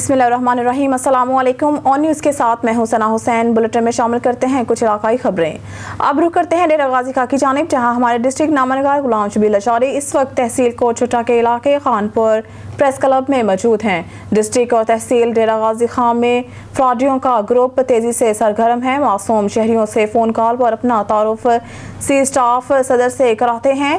बिस्मिल्लाहिर्रहमानिर्रहीम। अस्सलामुअलैकुम। On news के साथ मैं हूं सना हुसैन। बुलेटिन में शामिल करते हैं कुछ इलाकाई खबरें। अब रुक करते हैं डेरा गाजी खां की जानिब, जहां हमारे डिस्ट्रिक्ट नामनगार गुलाम शबीर लशारी इस वक्त तहसील कोटछुट्टा के इलाके खानपुर प्रेस क्लब में मौजूद हैं। डिस्ट्रिक्ट और तहसील डेरा गाजी खां में फ्रॉडियों का ग्रुप तेजी से सरगर्म है। मासूम शहरियों से फ़ोन कॉल पर अपना तारुफ सी स्टाफ सदर से कराते हैं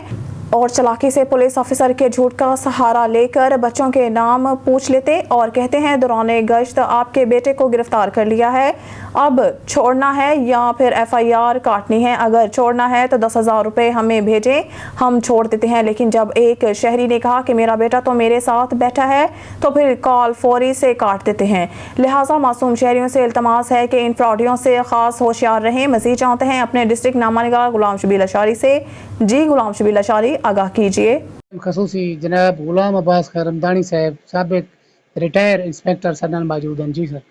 और चालाकी से पुलिस ऑफिसर के झूठ का सहारा लेकर बच्चों के नाम पूछ लेते और कहते हैं दौरान गश्त आपके बेटे को गिरफ्तार कर लिया है, अब छोड़ना है या फिर FIR काटनी है। अगर छोड़ना है तो 10,000 रुपये हमें भेजें, हम छोड़ देते हैं। लेकिन जब एक शहरी ने कहा कि मेरा बेटा तो मेरे साथ बैठा है, तो फिर कॉल फौरी से काट देते हैं। लिहाजा मासूम शहरियों से इल्तमास है कि इन फ्रॉडियों से ख़ास होशियार रहें। मज़ीद जानते हैं अपने डिस्ट्रिक्ट नामानिगार गुलाम शबीर लशारी से। जी गुलाम शबीर लशारी, आगाह कीजिए। खसूसी जनाब गुलाम अब्बास खान रमदानी साहब साबिक रिटायर इंस्पेक्टर सदन मौजूद हैं। जी सर।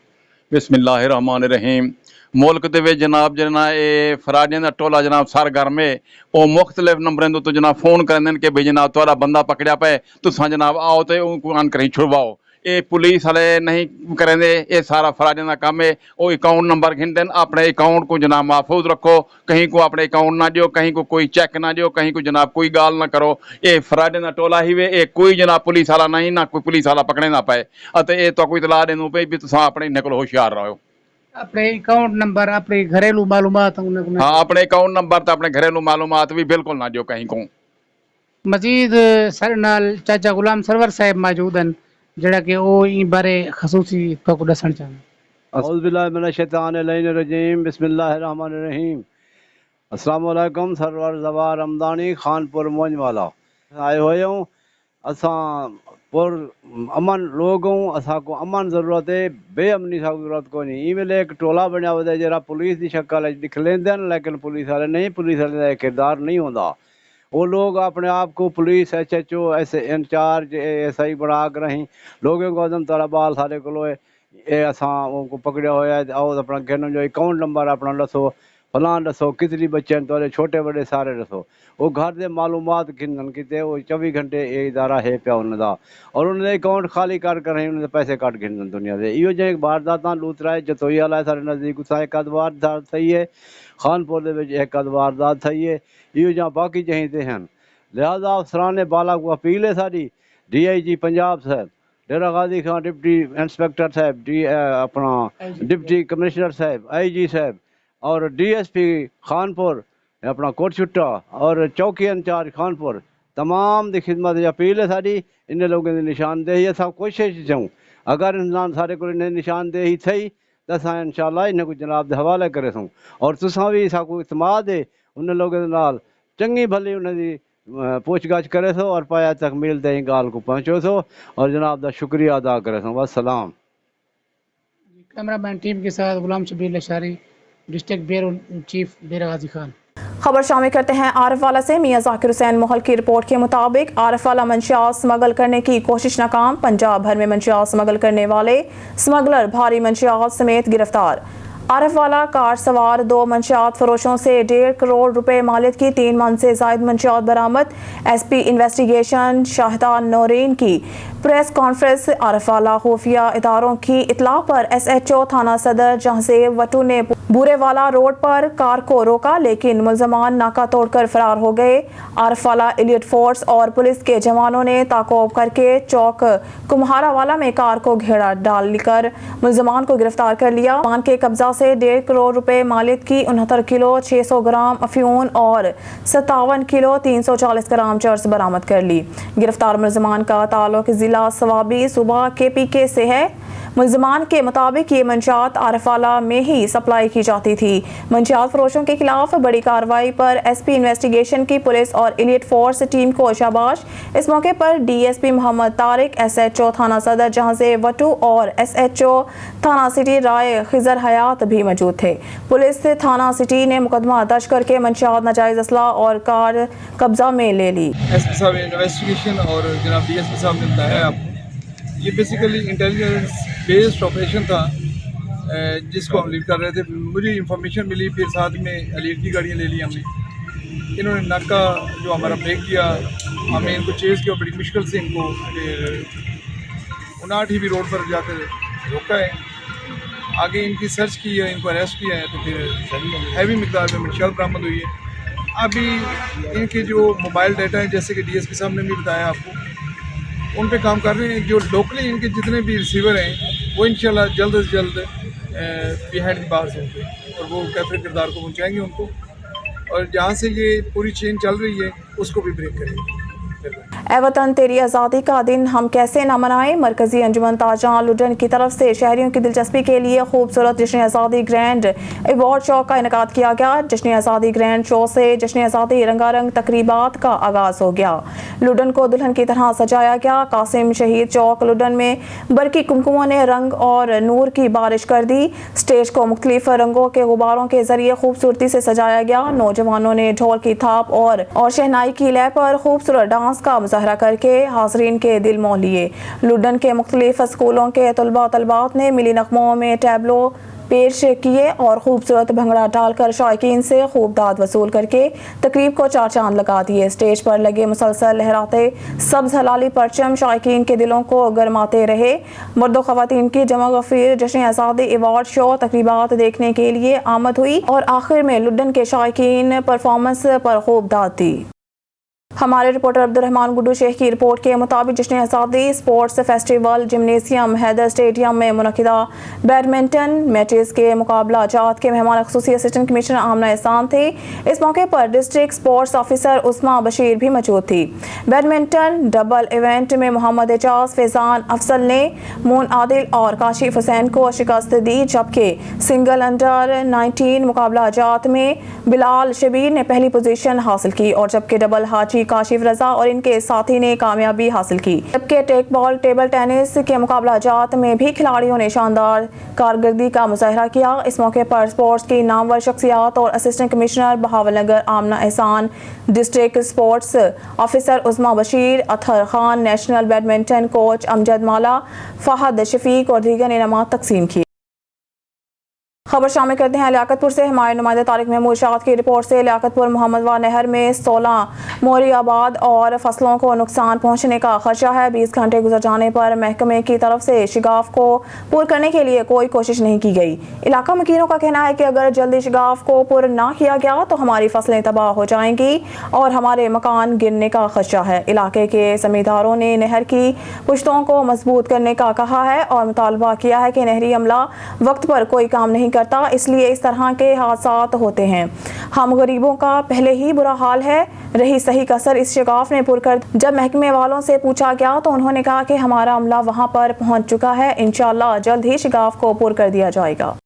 बिस्मिल्लाहिर्रहमानिर्रहीम। मुल्क दे विच जनाब जना ये फराडियां दा टोला जनाब सरगर्म है। वो मुख्तलिफ नंबरें तो जनाब फोन करदे कि भाई जनाब तुहाडा बंदा पकड़िया पे, तुसां जनाब आओ तो उन्हें कहीं छुड़वाओ। ये पुलिस वाले नहीं करेंदे, ये सारा फराडियां दा काम है। वो अकाउंट नंबर गिनदे, अपने अकाउंट को जनाब महफूज रखो, कहीं को अपने अकाउंट ना दियो, कहीं को कोई चेक ना दियो, कहीं को जनाब कोई गाल ना करो। ये फराडियां दा टोला ही वे, ये कोई जनाब पुलिस वाला नहीं, ना कोई पुलिस वाला पकड़े ना पाए। अते ये तो कोई इतला देनू पे भी तुसां अपने इन्ने कोल होशियार रहो। अपने अकाउंट नंबर, अपनी घरेलू मालूमात, हाँ अपने अकाउंट नंबर तो अपने घरेलू मालूमात भी बिल्कुल ना दियो कहीं को। मजीद सर नाल चाचा गुलाम सरवर साहब मौजूद हैं, जड़ा कि वो इन बारे खसूसी तो दसण चाहते। औज़ु बिल्लाहि मिनश शैतानिर रजीम। बिस्मिल्लाहिर्रहमानिर्रहीम। अस्सलाम वालेकुम। सरवर ज़वार रमदानी खानपुर मोंजवाला आए हुए हूँ। असां पुर अमन लोग हूँ, असां को अमन ज़रूरत है, बेअमनी सा ज़रूरत को नहीं। इवें एक टोला बनया हुआ है जरा पुलिस की शक्ल दिख लेंदे, लेकिन पुलिस वाले नहीं, पुलिस वाले का किरदार नहीं होता। वो लोग अपने आप को पुलिस SHO ऐसे इंचार्ज SI बना कर रही लोगों को आदम तारा बाल सारे को ये असां को पकड़िया होया आओ अपना गिन जो अकाउंट नंबर अपना दसो, फलान दसो, कितनी बच्चे तो छोटे बड़े सारे दसो। वो घर के मालूमात गिनन किते वो 24 घंटे ये इदारा है पिया उनका, और उन्हें अकाउंट खाली कर रही उन्हें पैसे कट गिनन दुनिया से। इो जो वारदात लूतरा है जतोई वाला सारे नज़दीक उस एक अद वारदात थी है, खानपुर के एक अद वारदात थी है, इो जहाँ बाकी जहीं ते हैं। लिहाजा अफसरान बाला को अपील है साड़ी DIG पंजाब साहब, डेरा गाजी खां डिप्टी इंस्पेक्टर साहब, अपना डिप्टी कमिश्नर साहब, IG साहब और DSP खानपुर अपना कोटछुट्टा और चौकी इंचार्ज खानपुर तमाम की खिदमत अपील है साड़ी। इन लोगों की निशानदेही असां कोशिश चूँ, अगर इंसान सारे को निशानदेही थी तो असां इंशाअल्लाह इन्हें को जनाब के हवाले करे सूँ। और तुसां भी साकू इतमाद है उन लोगों के नाल चंगी भली उन्हें पूछगाछ करे सो और पाया तक मिलते ही गाल को पहुँचो सो और जनाब का शुक्रिया अदा करे सो। वस्सलाम। कैमरामैन टीम के साथ Ghulam Shabbir Lashari, district bureau chief Dera Ghazi Khan. खबर शामिल करते हैं आरिफ वाला से। मियां जाकिर हुसैन मोहल की रिपोर्ट के मुताबिक आरिफ वाला मंशियात स्मगल करने की कोशिश नाकाम। पंजाब भर में मंशियात स्मगल करने वाले स्मगलर भारी मंशियात समेत गिरफ्तार। आरिफ वाला कार सवार 2 मंशियात फरोशों से 1.5 करोड़ रुपए मालियत की 3 मन से जायद मंशियात बरामद। SP इन्वेस्टिगेशन शाहिदा नौरीन की प्रेस कॉन्फ्रेंस। आरिफ वाला खुफिया इदारों की इतला पर SHO थाना सदर जहांजेब वटू ने बूरेवाला रोड पर कार को रोका, लेकिन मुल्जमान नाका तोड़कर फरार हो गए। आरिफ वाला एलियट फोर्स और पुलिस के जवानों ने ताकोब करके चौक कुम्हारावाला में कार को घेरा डालकर मुल्जमान को गिरफ्तार कर लिया। मान के कब्जा से 1.5 करोड़ रुपए मालियत की 69 किलो 600 ग्राम अफ्यून और 57 किलो 340 ग्राम चर्स बरामद कर ली। गिरफ्तार मुल्जमान का ताल्लुक जिला सवाबी सूबा KPK से है। मुल्जमान के मुताबिक ये मंशियात आरिफ वाला में ही सप्लाई की जाती थी। मंशियात फरोशों के खिलाफ बड़ी कार्रवाई पर SP इन्वेस्टिगेशन की पुलिस और एलियट फोर्स टीम को शाबाश। इस मौके पर DSP मोहम्मद तारिक, SHO थाना सदर जहांजेब वटू और SHO थाना सिटी राय खिजर हयात भी मौजूद थे। पुलिस थाना सिटी ने मुकदमा दर्ज करके मंशियात नाजायज असला और कार कब्जा में ले ली। SP साहब इन्वेस्टिगेशन और जनाब DSP साहब ने बताया आपको, ये बेसिकली इंटेलिजेंस बेस्ड ऑपरेशन था जिसको हम लीड कर रहे थे। मुझे इंफॉर्मेशन मिली, फिर साथ में एलियट की गाड़ियाँ ले ली हमने। इन्होंने नाका जो हमारा ब्रेक किया, हमने इनको चेज़ किया, बड़ी मुश्किल से इनको 59 भी रोड पर जाते थे रोका है। आगे इनकी सर्च की है, इनको अरेस्ट किया है, तो फिर हैवी मिकदार में मंशियात बरामद हुई है। अभी इनके जो मोबाइल डाटा है, जैसे कि डीएसपी साहब ने भी बताया आपको, उन पे काम कर रहे हैं। जो लोकली इनके जितने भी रिसीवर हैं वो इंशाल्लाह जल्द से जल्द बिहाइंड द बार्स होंगे और वो कैफे किरदार को पहुँचाएंगे उनको, और जहाँ से ये पूरी चेन चल रही है उसको भी ब्रेक करेंगे। ए वतन तेरी आज़ादी का दिन हम कैसे न मनाएं। मरकजी अंजुमन ताजा लुडन की तरफ से शहरियों की दिलचस्पी के लिए खूबसूरत जश्न आज़ादी ग्रैंड अवार्ड शो का इनेकाद किया गया। जश्न आज़ादी ग्रैंड शो से जश्न आज़ादी रंगारंग तकरीबात का आगाज़ हो गया। लुडन को दुल्हन की तरह सजाया गया। कासिम शहीद चौक लुडन में बरकी कुमकुमों ने रंग और नूर की बारिश कर दी। स्टेज को मुख्तलिफ रंगों के गुब्बारों के जरिए खूबसूरती से सजाया गया। नौजवानों ने ढोल की थाप और शहनाई की लय पर खूबसूरत डांस का मुजाहरा करके हाज़रीन के दिल मोह लिए। लुडन के मुख्तलिफ स्कूलों के तलबा तलबात ने मिली नगमों में टैबलो पेश किए और खूबसूरत भंगड़ा डालकर शायकीन से खूब दाद वसूल करके तकरीब को चार चांद लगा दिए। स्टेज पर लगे मुसलसल लहराते सब्ज हलाली परचम शायकीन के दिलों को गरमाते रहे। मर्द व ख़वातीन की जमा गफीर जश्न आज़ादी अवार्ड शो तकरीबात देखने के लिए आमद हुई और आखिर में लुडन के शायकीन परफॉर्मेंस पर खूब दाद दी। हमारे रिपोर्टर अब्दुर्रहमान गुड्डू शेख की रिपोर्ट के मुताबिक जश्न आज़ादी स्पोर्ट्स फेस्टिवल जिमनेसियम हैदर स्टेडियम में मुनक़िदा बैडमिंटन मैचेस के मुकाबला जात के मेहमान ख़ुसूसी असिस्टेंट कमिश्नर आमना एहसान थे। इस मौके पर district sports officer Usma Bashir भी मौजूद थी। बैडमिंटन डबल इवेंट में मोहम्मद एजाज फैज़ान अफसल ने मून आदिल और काशिफ हुसैन को शिकस्त दी, जबकि सिंगल अंडर 19 मुकाबला जात में बिलाल शबीर ने पहली पोजीशन हासिल की और जबकि डबल हाजी काशिफ रजा और इनके साथी ने कामयाबी हासिल की। जबकि टेक बॉल टेबल टेनिस के मुकाबला जात में भी खिलाड़ियों ने शानदार कारकर्दगी का मुजाहरा किया। इस मौके पर स्पोर्ट्स की नामवर शख्सियात और assistant commissioner Bahawalnagar Amna Ehsan, district sports officer Usma Bashir, Athar Khan, national badminton coach Amjad Mala, Fahad Shafiq और दीगर इनामात तकसीम किए। खबर शामिल करते हैं लियाकतपुर से। हमारे नुमाइंदा तारिक महमूद शाद की रिपोर्ट से लियाकतपुर मोहम्मदवा नहर में 16 मोरी आबाद और फसलों को नुकसान पहुंचने का खदशा है। 20 घंटे गुजर जाने पर महकमे की तरफ से शिगाफ को पुर करने के लिए कोई कोशिश नहीं की गई। इलाका मकीनों का कहना है कि अगर जल्दी शिगाफ को पुर ना किया गया तो हमारी फसलें तबाह हो जाएंगी और हमारे मकान गिरने का खदशा है। इलाके के जमींदारों ने नहर की पुश्तों को मजबूत करने का कहा है और मुतालबा किया है कि नहरी अमला वक्त पर कोई काम नहीं करता, इसलिए इस तरह के हादसात होते हैं। हम गरीबों का पहले ही बुरा हाल है। रही सही कसर इस शिगाफ ने पुर कर। जब महकमे वालों से पूछा गया तो उन्होंने कहा कि हमारा अमला वहां पर पहुंच चुका है, इंशाअल्लाह जल्द ही शिगाफ को पुर कर दिया जाएगा।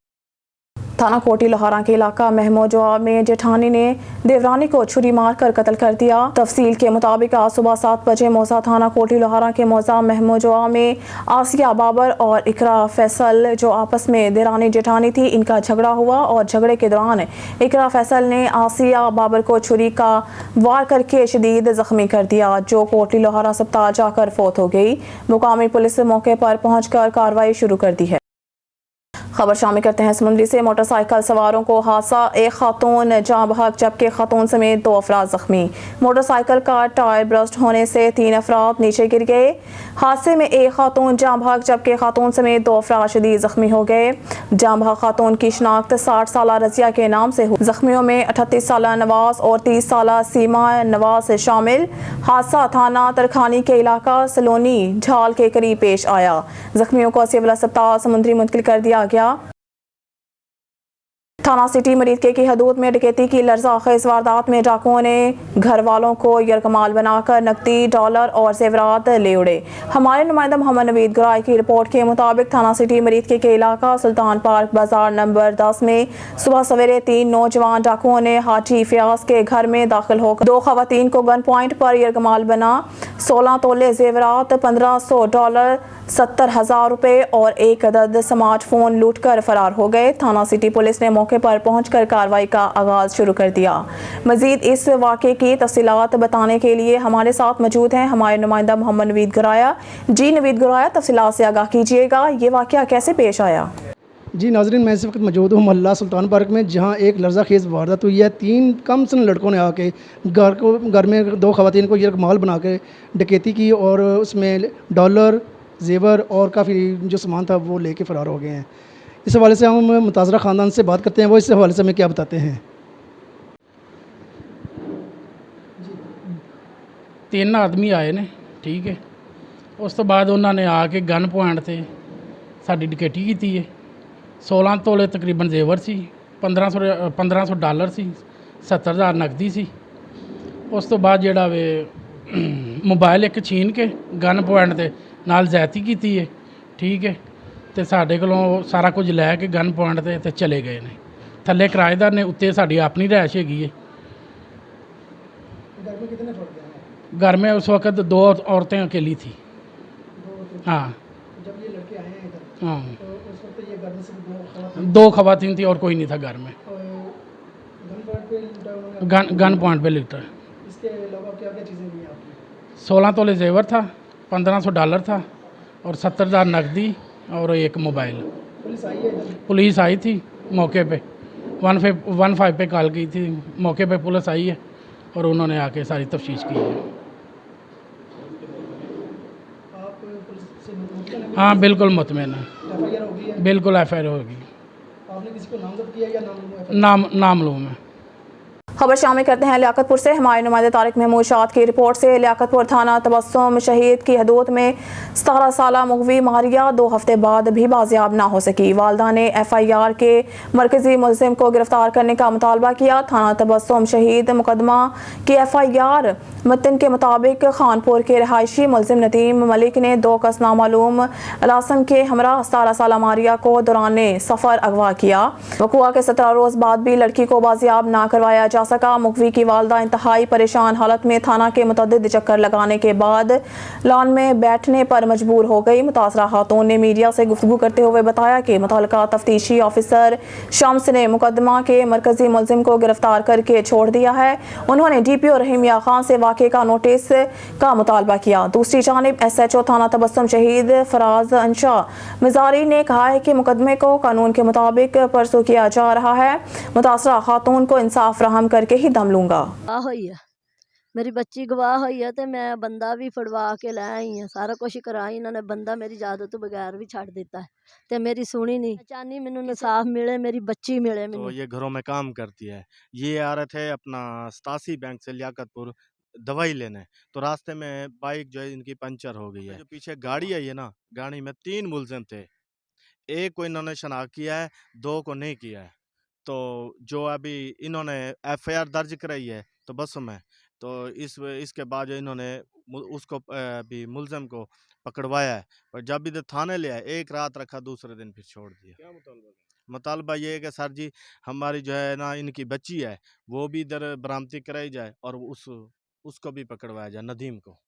थाना कोटी लोहारा के इलाका महमोजवा में जेठानी ने देवरानी को छुरी मारकर कत्ल कर दिया। तफसील के मुताबिक आज सुबह 7 बजे मौजा थाना कोटी लोहारा के मौजा महमोजवा में आसिया बाबर और इकरा फैसल जो आपस में देरानी जेठानी थी, इनका झगड़ा हुआ और झगड़े के दौरान इकरा फैसल ने आसिया बाबर को छुरी का वार करके शदीद जख्मी कर दिया, जो कोटी लोहारा अस्पताल जाकर फौत हो गई। मुकामी पुलिस मौके पर पहुंचकर कार्रवाई शुरू कर दी है। खबर शामिल करते हैं समुंदरी से। मोटरसाइकिल सवारों को हादसा, एक खातून जाँ बहक जबकि खातून समेत 2 अफराद जख्मी। मोटरसाइकिल का टायर ब्रस्ट होने से 3 अफराद नीचे गिर गए। हादसे में एक खातून जाँ बहक जबकि खातून समेत 2 अफराद शदीद जख्मी हो गए। जाँ बहक खातून की शनाख्त 60 साल रजिया के नाम से हुई। जख्मियों में 38 साल नवाज और 30 साल सीमा नवाज शामिल। हादसा थाना तरखानी के इलाका सलोनी झाल के करीब पेश आया। जख्मियों को सिविल अस्पताल समुंदरी मुंतकिल कर दिया गया। थाना सिटी मरीदके की हदूद में डकैती की लर्ज़ाखेज़ वारदात में डाकुओं ने घर वालों को यरकमाल बनाकर नकदी, डॉलर और जेवरात ले उड़े। हमारे नुमाइंदा मोहम्मद नवीद गुराई की रिपोर्ट के मुताबिक थाना सिटी मरीदके के इलाका सुल्तान पार्क बाजार नंबर 10 में सुबह सवेरे 3 नौजवान डाकुओं ने हाजी फयाज के घर में दाखिल होकर 2 खवातीन को गन पॉइंट पर यरकमाल बना 16 तोले जेवरात, 1500 डॉलर, 70,000 रुपए और 1 अदद स्मार्टफोन लूटकर फरार हो गए। थाना सिटी पुलिस ने मौके पर पहुंचकर कार्रवाई का आगाज शुरू कर दिया। मजीद इस वाक़े की तफसीलात बताने के लिए हमारे साथ मौजूद हैं हमारे नुमाइंदा मोहम्मद नवीद गुराया। जी नवीद गुराया, तफसीलात से आगाह कीजिएगा, ये वाक़या कैसे पेश आया? जी नाज़रीन, मैं इस वक्त मौजूद हूँ मोहल्ला सुल्तान पार्क में, जहाँ एक लर्ज़ाखेज़ वारदात हुई है। 3 कम सन लड़कों ने आके घर में 2 ख़वातीन को यरकमाल बना के डकैती की और उसमें डॉलर, जेवर और काफ़ी जो सामान था वो लेके फ़रार हो गए हैं। इस हवाले से हम मुताज़रा ख़ानदान से बात करते हैं, वो इस हवाले से हमें क्या बताते हैं। 3 ਆਦਮੀ ਆਏ ਨੇ, ਠੀਕ ਹੈ। ਉਸ ਤੋਂ ਬਾਅਦ ਉਹਨਾਂ ਨੇ ਆ ਕੇ ਗਨ ਪੁਆਇੰਟ ਤੇ ਸਾਡੀ ਡਕੈਤੀ ਕੀਤੀ ਹੈ। 16 ਤੋਲੇ ਤਕਰੀਬਨ ਜ਼ੇਵਰ ਸੀ, 1500 ਡਾਲਰ ਸੀ, 70,000 ਨਕਦੀ ਸੀ। ਉਸ ਤੋਂ ਬਾਅਦ ਜਿਹੜਾ ਵੇ ਮੋਬਾਈਲ ਇੱਕ ਛੀਨ ਕੇ ਗਨ ਪੁਆਇੰਟ ਤੇ ਨਾਲ ਜ਼ੈਤੀ ਕੀਤੀ ਹੈ, ਠੀਕ ਹੈ। ਤੇ ਸਾਡੇ ਕੋਲੋਂ ਸਾਰਾ ਕੁਝ ਲੈ ਕੇ ਗਨ ਪੁਆਇੰਟ ਤੇ ਚਲੇ ਗਏ ਨੇ। ਥੱਲੇ ਕਿਰਾਏਦਾਰ ਨੇ, ਉੱਤੇ ਸਾਡੀ ਆਪਣੀ ਰਿਹਾਇਸ਼ ਹੈਗੀ ਹੈ। घर में उस वक़्त 2 औरतें अकेली थी। हाँ, जब ये लड़के आए हैं इधर हाँ, तो उस वक्त ये घर में सिर्फ 2 ख़वातीन थी और कोई नहीं था घर में। गन पॉइंट पे लिखता है। इसके अलावा क्या क्या चीज़ें हुई आपकी? 16 तोले जेवर था, 1500 डॉलर था और 70,000 नकदी और एक मोबाइल। पुलिस आई है इधर? पुलिस आई थी मौके पे, 15 पे कॉल की थी। मौके पे पुलिस आई है और उन्होंने आके सारी तफ्तीश की है। आप पुलिस से मुतमईन हैं? हाँ, बिल्कुल मुतमईन है, FIR हो गई है? बिल्कुल FIR होगी। आपने किसी को नामजद किया या नाम FIR? नाम लूँ मैं। खबर शामिल करते हैं लियाकतपुर से। हमारे नुमाइंदे तारिक महमूद शाद की रिपोर्ट से लियाकतपुर थाना तबस्सुम शहीद की हदूद में 17 साला मुगवी मारिया 2 हफ्ते बाद भी बाजियाब ना हो सकी। वालदा ने FIR के मरकजी मुलजिम को गिरफ्तार करने का मुतालबा किया। थाना तबस्सुम शहीद मुकदमा की FIR मतन के मुताबिक खानपुर के रहायशी मुलजिम नदीम मलिक ने 2 कस नामालूम अलासम के हमरा 17 साला मारिया को दौरान सफ़र अगवा किया। वक़ुआ के 17 रोज़ बाद भी लड़की को बाजियाब ना करवाया जा सका। मुगवी की वालदा इंतहाई परेशान हालत में थाना के मुतअद्दिद चक्कर लगाने के बाद लॉन में बैठने पर मजबूर हो गई। मुतासरा खातून ने मीडिया से गुफ्तगू करते हुए बताया कि मुतल्लिका तफ्तीशी ऑफिसर शम्स ने मुकदमा के मरकजी मुलजिम को गिरफ्तार करके छोड़ दिया है। उन्होंने DPO रहीमिया खान से वाक़े का नोटिस का मुतालबा किया। दूसरी जानिब SHO थाना तबस्सुम शहीद फराज अंशा मिजारी ने कहा है कि मुकदमे को कानून के मुताबिक परसू किया जा रहा है। मुतासरा खातून को इंसाफ फराहम करके ही दम लूंगा। होई है मेरी बच्ची गवाह हुई है तो मैं बंदा भी फड़वा के लै आई है, सारा कुछ कराई। इन्होंने बंदा मेरी इजाजत तो बगैर भी छड़ दिता है तो मेरी सुनी नहीं। चाहनी मैनू इंसाफ मिले, मेरी बच्ची मिले। तो ये घरों में काम करती है। ये आ रहे थे अपना 87 बैंक से लियाकतपुर दवाई लेने, तो रास्ते में बाइक जो है इनकी पंचर हो गई है। जो पीछे गाड़ी आई है ना, गाड़ी में 3 मुलजिम थे। एक को इन्होंने शनाख्त किया है, 2 को नहीं किया है। तो जो अभी इन्होंने FIR दर्ज कराई है तो बस में, तो इसके बाद जो इन्होंने उसको अभी मुलजिम को पकड़वाया है और जब इधर थाने ले आए, 1 रात रखा, दूसरे दिन फिर छोड़ दिया। क्या मुतालबा ये है कि सर जी हमारी जो है ना इनकी बच्ची है वो भी इधर बरामदी कराई जाए और उसको भी पकड़वाया जाए, नदीम को।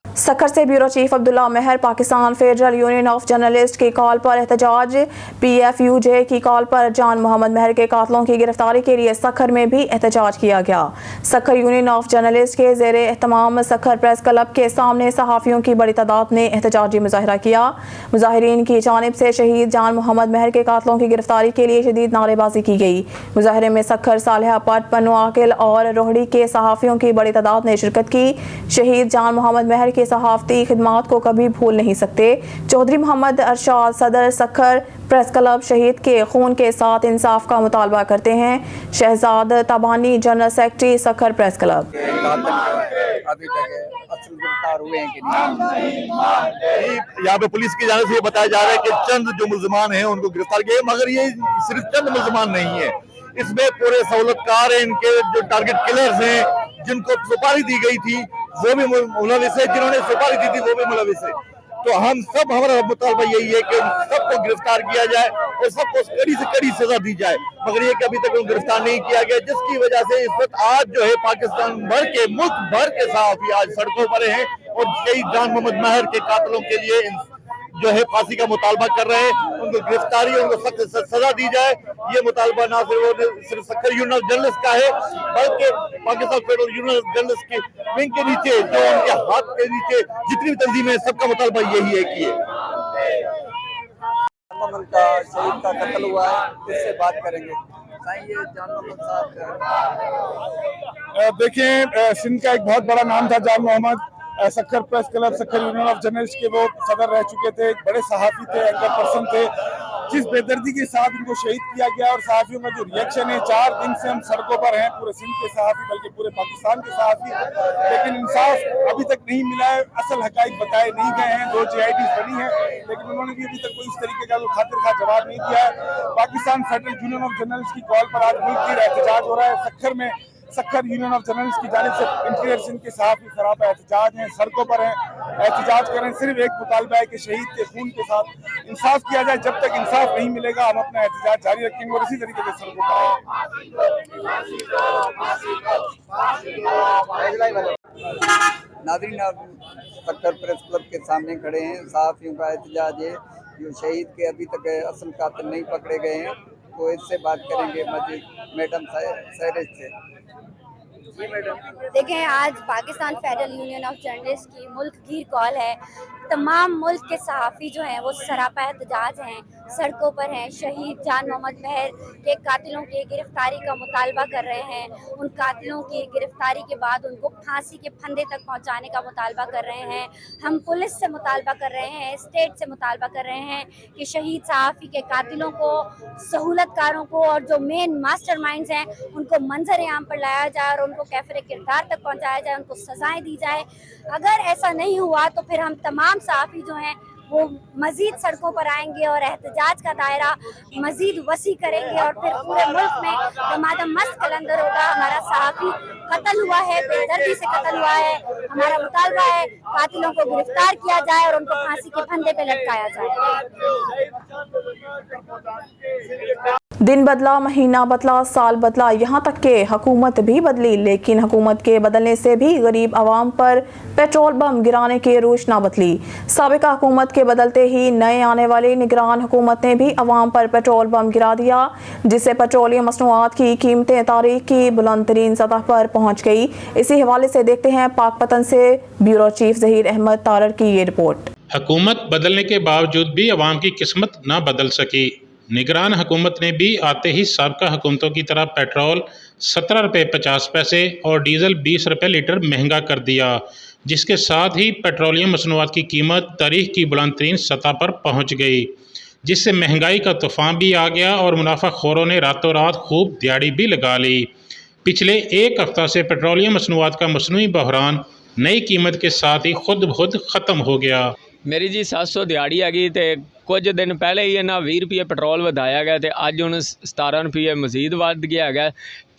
सक्खर से bureau chief Abdullah Mehar Pakistan federal union of journalist की कॉल पर एहतजाज। PFUJ की कॉल पर जान मोहम्मद मेहर के कातलों की गिरफ्तारी के लिए सक्खर में भी एहतजाज किया गया। सक्खर यूनियन ऑफ जर्नलिस्ट के ज़ेरे एहतमाम सक्खर प्रेस क्लब के सामने सहाफ़ियों की बड़ी तादाद ने एहतजाजी मुजाहरा किया। मुजाहिरीन की जानिब से शहीद जान मोहम्मद मेहर के कातलों की गिरफ्तारी के लिए शदीद नारेबाजी की गई। मुजाहरे में सक्खर, सालेहा पट, पन्नू आकिल और रोहड़ी के सहाफ़ियों की बड़ी तादाद ने शिरकत की। शहीद जान मोहम्मद मेहर के सहाफ़ती खिदमात को कभी भूल नहीं सकते। चौधरी मोहम्मद अरशाद सदर सक्खर प्रेस क्लब शहीद के खून के साथ इंसाफ का मुतालबा करते हैं। Shahzad Tabani general secretary Sukkur press club. अभी तक असल गिरफ्तार हुए हैं कि नहीं? यहाँ पे पुलिस की जानिब से ये बताया जा रहा है कि चंद जो मुल्ज़िमान हैं उनको गिरफ्तार किया, मगर ये सिर्फ चंद मुल्ज़िमान नहीं है, इसमें पूरे सहूलतकार हैं, इनके जो टारगेट किलर्स हैं जिनको सुपारी दी गई थी वो भी मुलविस है, जिन्होंने सुपारी दी थी वो भी मुलविस है। तो हम सब, हमारा मुतालबा यही है कि सबको गिरफ्तार किया जाए और सबको कड़ी से कड़ी सजा दी जाए, मगर ये कि अभी तक गिरफ्तार नहीं किया गया, जिसकी वजह से इस वक्त आज जो है पाकिस्तान भर के, मुल्क भर के सहाफ़ी आज सड़कों पर हैं और शहीद जान मोहम्मद मेहर के कातलों के लिए जो है फांसी का मुतालबा कर रहे हैं। उनको गिरफ्तारी, उनको सख्त सजा दी जाए। ये मुतालबा ना सिर्फ सक्खर यूनियन जर्नलिस्ट का है बल्कि पाकिस्तान फेडरल यूनियन जर्नलिस्ट की विंग के नीचे, जो उनके हाथ के नीचे जितनी भी तंजीमें हैं, सबका मुतालबा यही है कि शहीद का कत्ल हुआ है, इससे बात करेंगे। देखिए, सिंध का एक बहुत बड़ा नाम था Jan Mohammad, Sukkur press club, Sukkur union of journalist के वो सदर रह चुके थे, एक बड़े सहाफ़ी थे, एंकर पर्सन थे। जिस बेदर्दी के साथ उनको शहीद किया गया और सहाफ़ियों का जो रिएक्शन है, 4 दिन से हम सड़कों पर हैं, पूरे सिंध के सहाफ़ी बल्कि पूरे पाकिस्तान के सहाफ़ी, लेकिन इंसाफ अभी तक नहीं मिला है, असल हकाइक बताए नहीं गए हैं। 2 JIDs बनी है, लेकिन उन्होंने भी अभी तक कोई इस तरीके का खातिर खा जवाब नहीं दिया है। Pakistan federal union of journalist की कॉल पर आज मुल्क की एहतजाज हो रहा है। सखर में सखर यूनियन ऑफ जर्नलिस्ट की जानिब से इंटीरियर सिंध के सहाफ़ी सरापा एहतजाज हैं, सड़कों पर हैं, एहतजाज करें। सिर्फ एक मुतालबा है कि शहीद के खून के साथ इंसाफ किया जाए। जब तक इंसाफ नहीं मिलेगा हम अपना एहतजाज जारी रखेंगे और इसी तरीके से सड़कों पर आएंगे। नाज़रीन, आप सखर प्रेस क्लब के सामने खड़े हैं। सहाफ़ियों का एहतजाज है, जो शहीद के अभी तक असल कातिल नहीं पकड़े गए हैं, तो इससे बात करेंगे मजीद मैडम सैरेज से। जी मैडम। देखें, आज Pakistan federal union of journalist की मुल्क गीर कॉल है। तमाम मुल्क के सहाफ़ी जो हैं वो सरापा एहतजाज हैं, सड़कों पर हैं। शहीद जान मोहम्मद महर के कातिलों की गिरफ्तारी का मुतालबा कर रहे हैं। उन कातिलों की गिरफ्तारी के बाद उनको फांसी के फंदे तक पहुंचाने का मुतालबा कर रहे हैं। हम पुलिस से मुतालबा कर रहे हैं, स्टेट से मुतालबा कर रहे हैं कि शहीद सहाफ़ी के कातिलों को, सहूलतकारों को और जो मेन मास्टर माइंड्स हैं उनको मंजर आम पर लाया जाए और उनको कैफरे किरदार तक पहुँचाया जाए, उनको सजाएँ दी जाए। अगर ऐसा नहीं हुआ तो फिर हम तमाम सहाफ़ी जो हैं वो मज़ीद सड़कों पर आएंगे और एहतजाज का दायरा मज़ीद वसी करेंगे और फिर पूरे मुल्क में दमादम मस्त कलंदर होगा। हमारा सहाफ़ी कत्ल हुआ है, बेदर्दी से कत्ल हुआ है। हमारा मुतालबा है कातिलों को गिरफ्तार किया जाए और उनको फांसी के फंदे पे लटकाया जाए। दिन बदला, महीना बदला, साल बदला, यहाँ तक कि हुकूमत भी बदली, लेकिन हुकूमत के बदलने से भी गरीब आवाम पर पेट्रोल बम गिराने की रूश ना बदली। साबिका हुकूमत के बदलते ही नए आने वाली निगरान हुकूमत ने भी आवाम पर पेट्रोल बम गिरा दिया, जिससे पेट्रोलियम मसनूआत की कीमतें तारीख की बुलंद तरीन सतह पर पहुँच गई। इसी हवाले से देखते हैं पाकपतन से ब्यूरो चीफ ज़हीर अहमद तारड़ की ये रिपोर्ट। हुकूमत बदलने के बावजूद भी आवाम की किस्मत ना बदल सकी। निगरान हुकूमत ने भी आते ही साबिका हुकूमतों की तरह पेट्रोल 17 रुपये 50 पैसे और डीजल 20 रुपये लीटर महंगा कर दिया, जिसके साथ ही पेट्रोलियम मसनूआत की कीमत तारीख की बुलंद तरीन सतह पर पहुँच गई, जिससे महंगाई का तूफ़ान भी आ गया और मुनाफाखोरों ने रातों रात खूब दिहाड़ी भी लगा ली। पिछले एक हफ्ता से पेट्रोलियम मसनूआत का मसनूई बहरान नई कीमत के साथ ही खुद ब खुद ख़त्म हो गया। मेरी जी 700 दिहाड़ी हैगी ते कुछ दिन पहले ही ना 20 रुपये पेट्रोल वधाया गया ते अज हुण 17 रुपये मजीद वध गया है।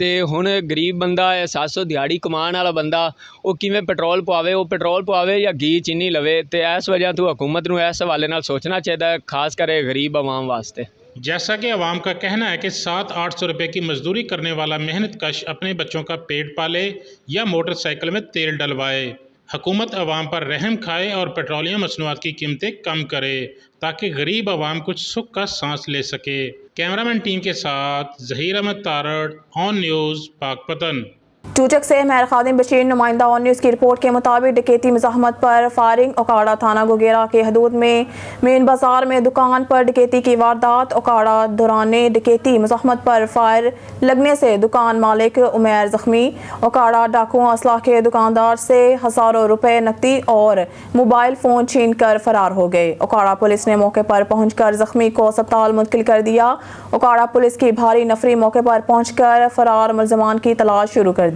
तो हुण गरीब बंदा 700 दिहाड़ी कमान वाला बंदा वो किवें पेट्रोल पवावे, वो पेट्रोल पवावे या घी चीनी लवे। तो इस वजह तो हुकूमत नूं इस हवाले नाल सोचना चाहिए, खास कर गरीब आवाम वास्ते। जैसा कि आवाम का कहना है कि 700-800 रुपये की मजदूरी करने वाला मेहनत कश अपने बच्चों का पेट पाले या मोटरसाइकिल में तेल डलवाए। हुकूमत आवाम पर रहम खाए और पेट्रोलियम मसनूआत की कीमतें कम करे ताकि गरीब आवाम कुछ सुख का सांस ले सके। कैमरामैन टीम के साथ ज़हीर अहमद तारड़, ऑन न्यूज़, पाकपतन। चूचक से महर खादिम बशीर, नुमाइंदा ऑन न्यूज़ की रिपोर्ट के मुताबिक डकैती मज़ाहमत पर फायरिंग। ओकाड़ा थाना गोगेरा के हदूद में मेन बाजार में दुकान पर डकैती की वारदात। ओकाड़ा दौरान डकैती मज़ाहमत पर फायर लगने से दुकान मालिक उमैर जख्मी। ओकाड़ा डाकुओं असलाह के दुकानदार से हज़ारों रुपए नकदी और मोबाइल फ़ोन छीन कर फरार हो गए। ओकाड़ा पुलिस ने मौके पर पहुँचकर जख्मी को अस्पताल मुंतकिल कर दिया। ओकाड़ा पुलिस की भारी नफरी मौके पर पहुँचकर फरार मुलज़मान की तलाश शुरू कर दी।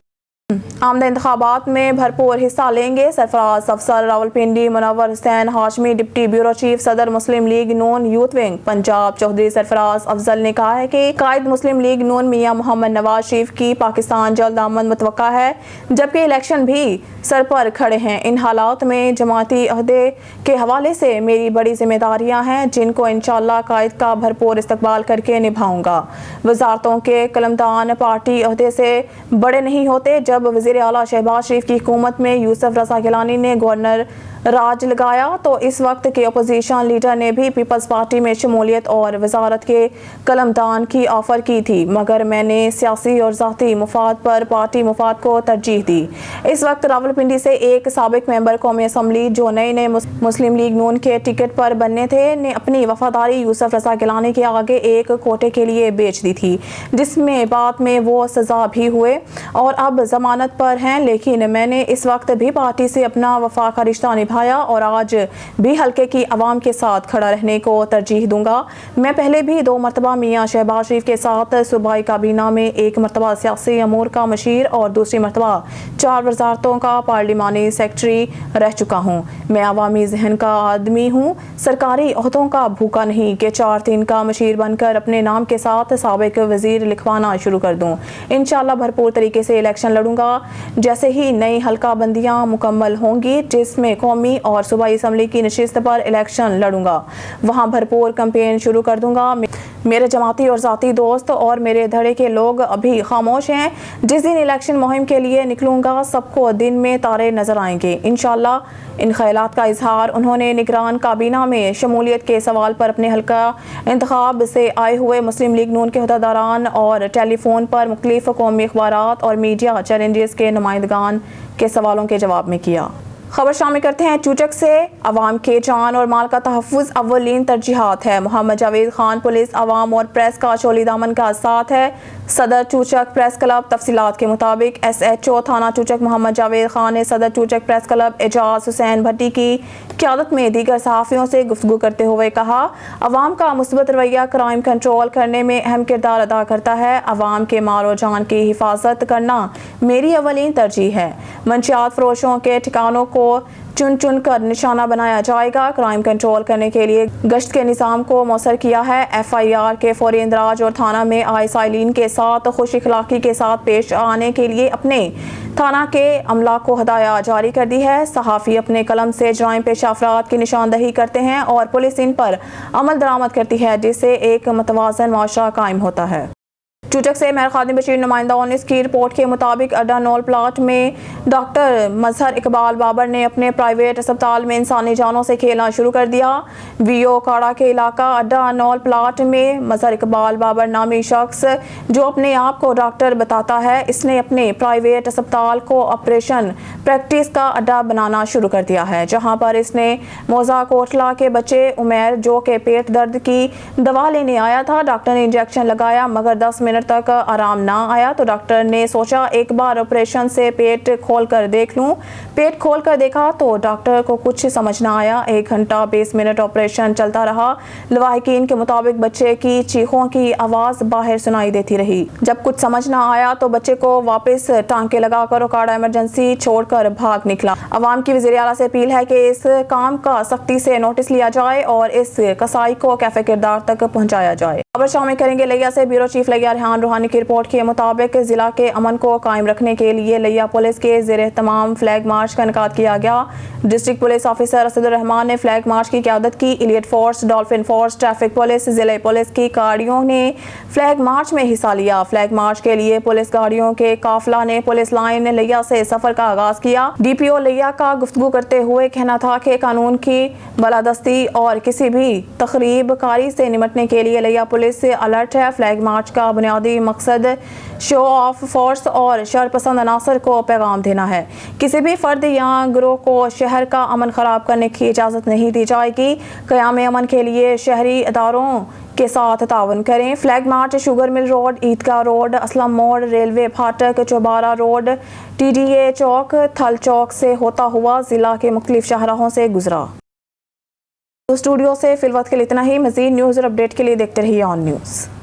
आमदा इंतखाबात में भरपूर हिस्सा लेंगे। Sarfraz Afsar Rawalpindi Munawwar Hussain Hashmi, deputy bureau chief सदर मुस्लिम लीग नून यूथ विंग पंजाब चौधरी सरफराज अफजल ने कहा है कि कायद मुस्लिम लीग नून मियां मोहम्मद नवाज शरीफ की पाकिस्तान जल्द आमद मुतवक्का है, जबकि इलेक्शन भी सर पर खड़े हैं। इन हालात में जमाती अहदे के हवाले से मेरी बड़ी जिम्मेदारियां हैं, जिनको इंशाअल्लाह कायद का भरपूर इस्तकबाल करके निभाऊंगा। वजारतों के कलमदान पार्टी अहदे से बड़े नहीं होते। जब वज़ीर आला शहबाज शरीफ की हुकूमत में यूसुफ रज़ा गिलानी ने गवर्नर राज लगाया तो इस वक्त के अपोजिशन लीडर ने भी पीपल्स पार्टी में शमूलियत और वजारत के कलमदान की ऑफ़र की थी, मगर मैंने सियासी और ज़ाती मुफाद पर पार्टी मुफाद को तरजीह दी। इस वक्त रावलपिंडी से एक साबिक मेंबर कौमी असम्बली जो नए मुस्लिम लीग नून के टिकट पर बनने थे ने अपनी वफादारी यूसुफ रज़ा गिलानी के आगे एक कोटे के लिए बेच दी थी, जिसमें बाद में वो सज़ा भी हुए। और अब जमानत पर हैं, लेकिन मैंने इस वक्त भी पार्टी से अपना वफा का रिश्ता निभाया और आज भी हल्के की आवाम के साथ खड़ा रहने को तरजीह दूंगा। मैं पहले भी 2 मरतबा मियाँ शहबाज शरीफ के साथ सूबाई काबीना में, 1 मरतबा सियासी अमूर का मशीर और दूसरी मरतबा 4 वजारतों का पार्लिमानी सेक्रेटरी रह चुका हूँ। मैं अवामी जहन का आदमी हूँ, सरकारी ओहदों का भूखा नहीं कि 4-3 का मशीर बनकर अपने नाम के साथ साबिक वजीर लिखवाना शुरू कर दूँ। इंशाल्लाह भरपूर तरीके से इलेक्शन लड़ूंगा। जैसे ही नई हल्का बंदियाँ मुकम्मल होंगी, जिसमें कौमी और सूबाई असम्बली की नशिस्त पर इलेक्शन लड़ूंगा, वहाँ भरपूर कैंपेन शुरू कर दूंगा। मेरे जमाती और ज़ाती दोस्त और मेरे धड़े के लोग अभी खामोश हैं। जिस दिन इलेक्शन मुहिम के लिए निकलूंगा, सबको दिन में तारे नजर आएंगे इंशाल्लाह। इन ख्यालात का इजहार उन्होंने निगरान काबीना में शमूलियत के सवाल पर अपने हल्का इंतखाब से आए हुए मुस्लिम लीग नून के अहदेदारान और टेलीफोन पर मुख्तलिफ कौमी अखबारात और मीडिया चैलेंजेस के नुमाइंदगान के सवालों के जवाब में किया। खबर शामिल करते हैं चूचक से। अवाम के जान और माल का तहफ़्फ़ुज़ अव्वलीन तरजीहात है। मोहम्मद जावेद खान पुलिस, अवाम और प्रेस का चोली दामन का साथ है। सदर चूचक प्रेस क्लब। तफसीलात के मुताबिक SHO थाना चूचक मोहम्मद जावेद खान ने सदर चूचक प्रेस क्लब एजाज हुसैन भट्टी की क़यादत में दीगर सहाफ़ियों से गुफ्तगू करते हुए कहा, अवाम का मुस्बत रवैया क्राइम कंट्रोल करने में अहम किरदार अदा करता है। अवाम के माल और जान की हिफाजत करना मेरी अव्वलीन तरजीह है। मंशियात फरोशों के ठिकानों को चुन चुन कर निशाना बनाया जाएगा। क्राइम कंट्रोल करने के लिए गश्त के निज़ाम को मौसर किया है। FIR के फौरी इंदराज और थाना में आए साइलिन के साथ खुश इखलाकी के साथ पेश आने के लिए अपने थाना के अमला को हदायत जारी कर दी है। सहाफ़ी अपने कलम से जराइम पेशा अफराद की निशानदही करते हैं और पुलिस इन पर अमल दरामद करती है, जिससे एक मतवाज़न मुआशरा कायम होता है। चूचक से मेहर खादिम बशीर नुमाइंदा 19 की रिपोर्ट के मुताबिक अड्डा नौल प्लाट में डॉक्टर मजहर इकबाल बाबर ने अपने प्राइवेट अस्पताल में इंसानी जानों से खेलना शुरू कर दिया। VO काड़ा के इलाका अड्डा नौल प्लाट में मजहर इकबाल बाबर नामी शख्स, जो अपने आप को डॉक्टर बताता है, इसने अपने प्राइवेट अस्पताल को ऑपरेशन प्रैक्टिस का अड्डा बनाना शुरू कर दिया है, जहाँ पर इसने मौजा कोटला के बच्चे उमेर, जो के पेट दर्द की दवा लेने आया था, डॉक्टर ने इंजेक्शन लगाया मगर 10 मिनट तक आराम ना आया तो डॉक्टर ने सोचा एक बार ऑपरेशन से पेट खोल कर देख लूं। पेट खोल कर देखा तो डॉक्टर को कुछ समझ ना आया। 1 घंटा 20 मिनट ऑपरेशन चलता रहा। लवाहिकीन के मुताबिक बच्चे की चीखों की आवाज़ बाहर सुनाई देती रही। जब कुछ समझ ना आया तो बच्चे को वापस टांके लगाकर ओकाड़ा इमरजेंसी छोड़कर भाग निकला। अवाम की वज़ीर आला से अपील है कि इस काम का सख्ती से नोटिस लिया जाए और इस कसाई को कैफे किरदार तक पहुँचाया जाए। खबर शामिल करेंगे लिया से। ब्यूरो चीफ लिया रेहान रूहानी की रिपोर्ट के मुताबिक जिला के अमन को कायम रखने के लिए लिया पुलिस के ज़ेरे तमाम फ्लैग मार्च का इनकाद किया गया। District police officer Asadur Rehman ने फ्लैग मार्च की क़यादत की। Elite force, dolphin force, traffic police, जिले पुलिस की गाड़ियों ने फ्लैग मार्च में हिस्सा लिया। फ्लैग मार्च के लिए पुलिस गाड़ियों के काफिला ने पुलिस लाइन लिया से सफर का आगाज किया। DPO लिया का गुफ्तगू करते हुए कहना था कि कानून की बालादस्ती और किसी भी तखरीब कारी से निमटने के लिए लिया पुलिस से अलर्ट है। फ्लैग मार्च का बुनियादी मकसद शो ऑफ फोर्स और शरपसंद अनासर को पैगाम देना है। किसी भी फर्द या गिरोह को शहर का अमन खराब करने की इजाज़त नहीं दी जाएगी। क़याम अमन के लिए शहरी इदारों के साथ ताउन करें। Flag march sugar mill road, Eidgah road, Aslam मोड़, रेलवे फाटक, चौबारा रोड, TDA चौक, थल चौक से होता हुआ जिला के मुख्तलिफ शाहराहों से गुजरा। तो स्टूडियो से फिलवक्त के लिए इतना ही। मज़ीद न्यूज़ और अपडेट के लिए देखते रहिए ऑन न्यूज़।